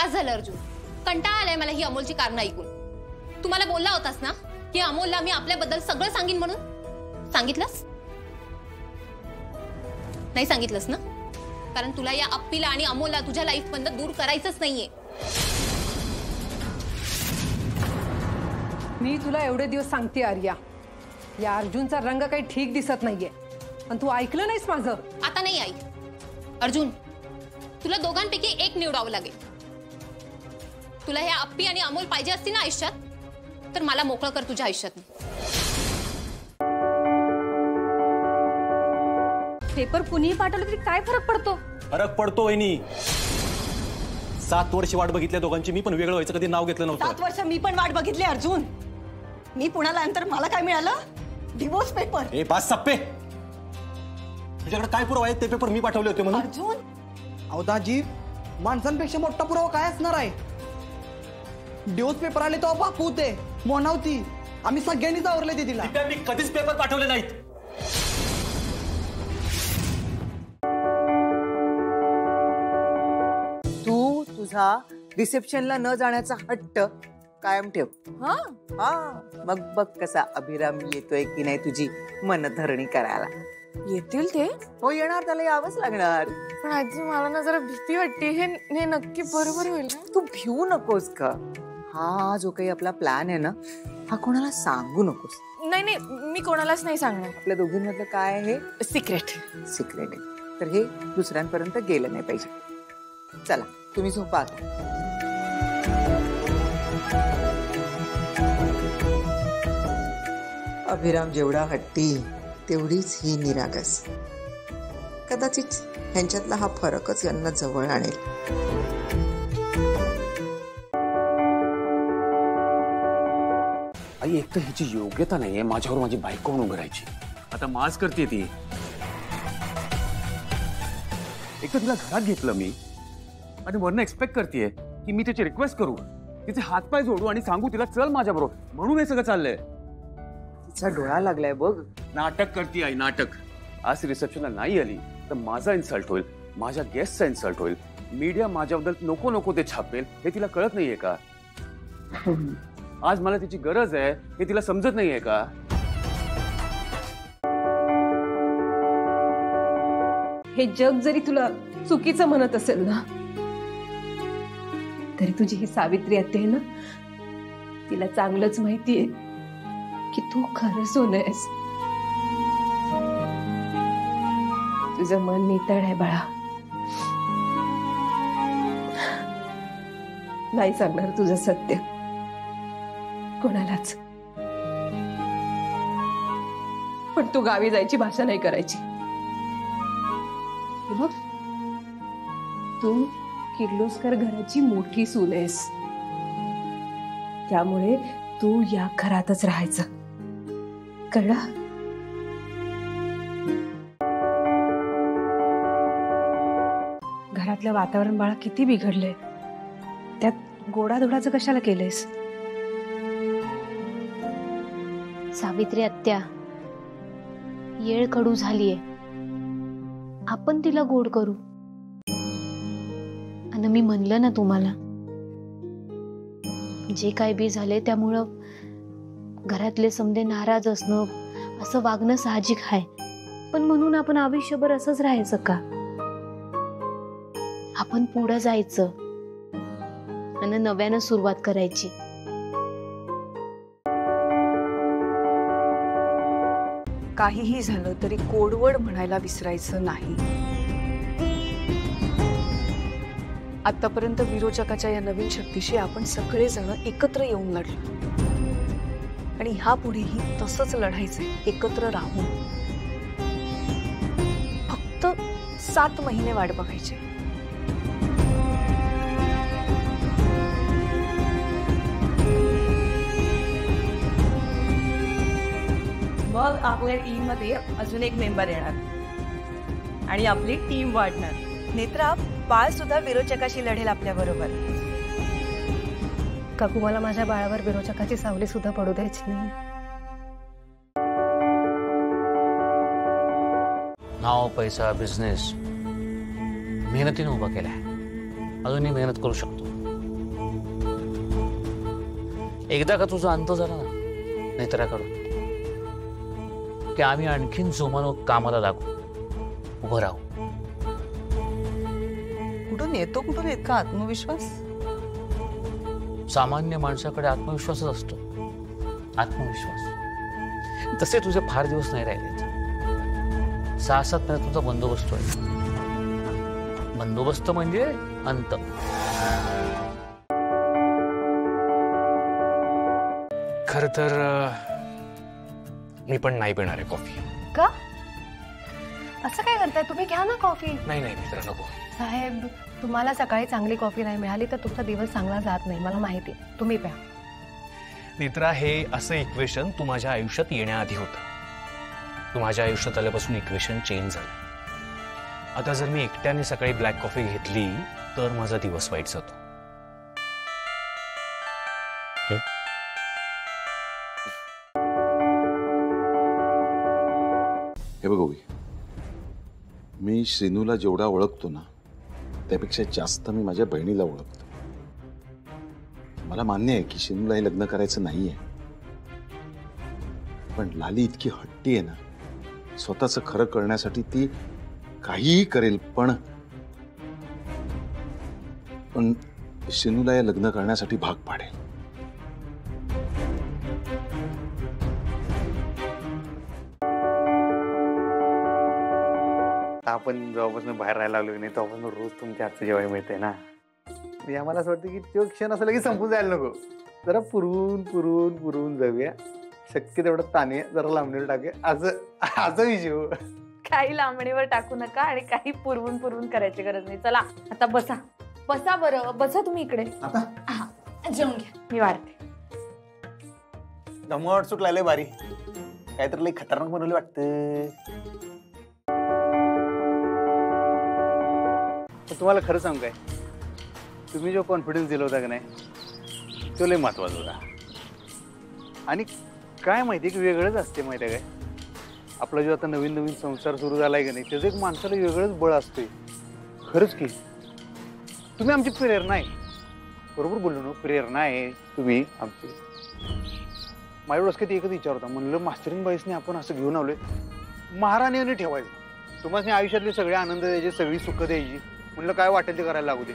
बास झालं अर्जुन, कंटाळा आलाय मला ही अमोलची कारणं ऐकून. तू मला बोलला होतास ना की अमोलला मी आपल्याबद्दल सगळं सांगीन म्हणून. सांगितलंस? नाही सांगितलंस ना? कारण तुला या अप्पीला आणि अमोलला तुझ्या लाईफ मधनं दूर करायचंच नाहीये. मी तुला एवढे दिवस सांगते आर्या, या अर्जुनचा रंग काही ठीक दिसत नाहीये, पण तू ऐकलं नाहीस माझं. आता नाही आई. अर्जुन, तुला दोघांपैकी एक निवडावं लागेल. तुला ह्या अप्पी आणि अमोल पाहिजे असतील ना आयुष्यात, तर मला मोकळं कर तुझ्या आयुष्यात. पेपर कुणीही पाठवलं तरी काय फरक पडतो? फरक पडतो वहिनी. 7 वर्ष वाट बघितल्या दोघांची. मी पण वेगळं व्हायचं कधी नाव घेतलं नव्हतं. 7 वर्ष मी पण वाट बघितली अर्जुन. मी पुण्याला नंतर मला काय मिळालं? Divorce paper. ए पाच सप्पे, तुझ्याकडे काय पुरावा आहेत? ते पेपर मी पाठवले होते म्हणून. अर्जुन, अवदाजी, माणसांपेक्षा मोठा पुरावा काय असणार आहे? डिवोर्स पेपर आले तेव्हा बापू होते, मोना होती, आम्ही सगळ्यांनीच आवरले ते तिला. मी कधीच पेपर पाठवले नाहीत. तू तुझा रिसेप्शनला न जाण्याचा हट्ट कायम ठेव. हा मग बघ कसा अभिराम येतोय की नाही तुझी मनधरणी करायला. येतील ते? हो येणार, त्याला यावंच लागणार. पण आजी मला ना जरा भीती वाटते. हे नक्की बरोबर होईल ना? तू भिवू नकोस का. हा जो काही आपला प्लॅन आहे ना, हा कोणाला सांगू नकोस. नाही नाही, मी कोणालाच नाही सांगणार. आपल्या दोघींमधलं काय आहे? सिक्रेट. सिक्रेट आहे, तर हे दुसऱ्यांपर्यंत गेलं नाही पाहिजे. चला तुम्ही झोपा आता. अभिराम जेवढा हट्टी तेवढीच ही निरागस. कदाचित ह्यांच्यातला हा फरकच यांना जवळ आणेल. आई, एक तर हिची योग्यता नाहीये माझ्यावर माझी बायको म्हणून उभं राहायची. आता माज करते ती. एक तर तिला घरात घेतलं मी आणि वरनं एक्सपेक्ट करतेय की मी तिची रिक्वेस्ट करू, तिचे हातपाय जोडू आणि सांगू तिला चल माझ्या बरोबर. म्हणून हे सगळं चाललंय. तिचा डोळा लागलाय बघ. नाटक करते आई, नाटक. आज रिसेप्शनला नाही आली तर माझा इन्सल्ट होईल, माझ्या गेस्टचा इन्सल्ट होईल, मीडिया माझ्याबद्दल नको नको ते छापेल. हे तिला कळत नाहीये का? आज मला तिची गरज आहे हे तिला समजत नाहीये का? हे जग जरी तुला चुकीचं म्हणत असेल ना, तरी तुझी ही सावित्री आत्या आहे ना, तिला चांगलंच माहितीये की तू खरं सोनं आहेस. तुझं मन नितळ आहे बाळा. नाही सांगणार तुझं सत्य कोणालाच. पण तू गावी जायची भाषा नाही करायची. बघ, तू किर्लोस्कर घराची मोठी सून आहेस, त्यामुळे तू या घरातच राहायचं. कळलं? घरातलं वातावरण बाळा किती बिघडलंय, त्यात गोडाधोडाचं कशाला केलंयस? सावित्री आत्या, येळ कडू झालीये. आपण तिला गोड करू. आणि मी म्हणलं ना तुम्हाला, जे काय बी झाले त्यामुळं घरातले समजे नाराज असणं, असं वागणं साहजिक आहे. पण म्हणून आपण आयुष्यभर असंच राहायचं का? आपण पुढे जायचं आणि नव्यानं सुरुवात करायची. काहीही झालं तरी कोडवड म्हणायला विसरायचं नाही. आतापर्यंत विरोचकाच्या या नवीन शक्तीशी आपण सगळेजण एकत्र येऊन लढलो आणि ह्यापुढेही तसंच लढायचंय, एकत्र राहून. फक्त 7 महिने वाट बघायची. मग आपल्या टीम मध्ये अजून एक मेंबर येणार आणि आपली टीम वाढणार. नेत्रा, बाळ सुद्धा विरोचकाशी लढेल आपल्या बरोबर. काकू, मला माझ्या बाळावर विरोचकाची सावली सुद्धा पडू द्यायची नाही. नाव, पैसा, बिझनेस मेहनतीने उभा केलाय. अजूनही मेहनत करू शकतो. एकदा का तुझा अंत झाला ना नेत्राकडून की आम्ही आणखीन जोमानं कामाला लागू, उभं राहू. कुठून इतका आत्मविश्वास? सामान्य माणसाकडे आत्मविश्वासच असतो. आत्मविश्वास. तसे तुझे फार दिवस नाही राहिलेत. 6-7 महिन्यात तुझा बंदोबस्त होईल. बंदोबस्त म्हणजे अंत. खर तर मी पण नाही पिणार आहे कॉफी. का असं काय करताय तुम्ही? घ्या ना कॉफी. नाही मित्र नको. साहेब तुम्हाला सकाळी चांगली कॉफी नाही मिळाली तर तुमचा दिवस चांगला जात नाही, मला माहिती. तुम्ही प्या. नेत्रा, हे असं इक्वेशन तू माझ्या आयुष्यात येण्याआधी होतं. तू माझ्या आयुष्यात आल्यापासून इक्वेशन चेंज झालं. आता जर मी एकट्याने सकाळी ब्लॅक कॉफी घेतली तर माझा दिवस वाईट जातो. हे बघ ओवी, मी श्रीनूला जेवढा ओळखतो ना त्यापेक्षा जास्त मी माझ्या बहिणीला ओळखतो. मला मान्य आहे की श्रीनूला हे लग्न करायचं नाहीये, पण लाली इतकी हट्टी आहे ना, स्वतःच खरं करण्यासाठी ती काहीही करेल. पण श्रीनूला हे लग्न करण्यासाठी भाग पाडेल. आपण जेव्हापासून बाहेर राहायला लागलो नाही तेव्हापासून रोज तुमच्या हातचं जेवायला मिळतंय ना. आम्हाला असं वाटतं की तो क्षण असं की संपून जायला नको. जरा पुरवून जाऊया. शक्य तेवढं ताने जरा लांबणीवर टाकूया, असं विषय. काही लांबणीवर टाकू नका आणि काही पुरवून करायची गरज नाही. चला आता बसा बरं. बसा तुम्ही इकडे. जेवून घ्या, मी वाढते. दमट सुट लागले बारी. काहीतरी लई खतरनाक बनवलं वाटतं. तुम्हाला खरं सांगू काय, तुम्ही जो कॉन्फिडन्स दिला होता का नाही तो लय महत्वाचा होता. आणि काय माहिती की वेगळंच असते माहिती आहे काय, आपला जो आता नवीन संसार सुरू झालाय का नाही त्याचं एक माणसाला वेगळंच बळ असते. खरंच की तुम्ही आमची प्रेरणा आहे. बरोबर बोललो ना, प्रेरणा आहे तुम्ही आमची. माझ्या डोसक्यात एकच विचार होता, म्हणलं मास्टरीन बाईसने आपण असं घेऊन आलोय, महाराणीने ठेवायचं. तुम्हाला आयुष्यातले सगळे आनंद द्यायचे, सगळी सुख द्यायची. म्हणलं काय वाटेल ते करायला लागू दे.